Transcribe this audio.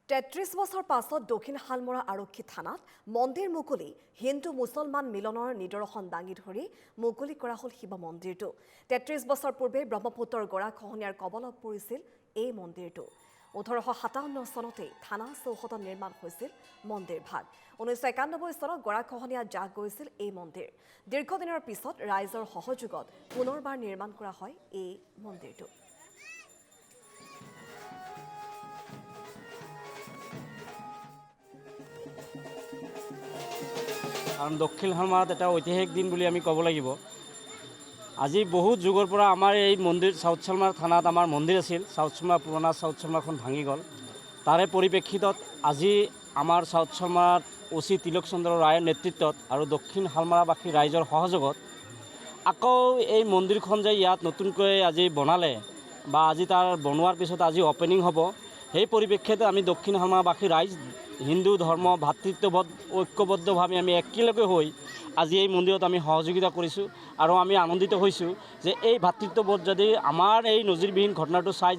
33 বছৰ পাছত দক্ষিণ হালমৰা আৰক্ষী থানাত মন্দিৰ মুকলি হিন্দু মুছলমান মিলনৰ নিদৰ্শন দাঙি ধৰি মুকলি কৰা হ'ল শিৱ মন্দিৰটো 33 বছৰ পূৰ্বে ব্ৰহ্মপুত্ৰৰ গৰাখহনীয়াৰ কবলত পৰিছিল এই মন্দিৰটো 1857 চনতে থানা চৌহদত নিৰ্মাণ হৈছিল মন্দিৰ ভাগ 1991 চনত গৰাখহনীয়া জাহ গৈছিল এই মন্দিৰ দীৰ্ঘদিনৰ পিছত ৰাইজৰ সহযোগত পুনৰবাৰ নিৰ্মাণ কৰা হয় এই মন্দিৰটো কাৰণ দক্ষিণ হালমাৰাত এটা ঐতিহাসিক দিন বুলি আমি ক'ব লাগিব আজি বহুত যুগৰ পৰা আমাৰ এই মন্দিৰ সাউথ শালমাৰা থানাত আমাৰ মন্দিৰ আছিল সাউথ শালমাৰা পুৰণা সাউথ শালমাৰাখন ভাঙি গ'ল তাৰে পৰিপ্ৰেক্ষিতত আজি আমাৰ সাউথ শালমাৰাত ওচি তিলক চন্দ্ৰ ৰায়ৰ নেতৃত্বত আৰু দক্ষিণ হালমাৰাবাসী ৰাইজৰ সহযোগত আকৌ এই মন্দিৰখন যে ইয়াত নতুনকৈ আজি বনালে বা আজি তাৰ বনোৱাৰ পিছত আজি অপেনিং হ'ব সেই পৰিপ্ৰেক্ষিতত আমি দক্ষিণ হালমাৰাবাসী ৰাইজ হিন্দু ধৰ্ম ভাতৃত্ববোধ ঐক্যবদ্ধভাৱে আমি একেলগে হৈ আজি এই মন্দিৰত আমি সহযোগিতা কৰিছোঁ আৰু আমি আনন্দিত হৈছোঁ যে এই ভাতৃত্ববোধ যদি আমাৰ এই নজিৰবিহীন ঘটনাটো চাই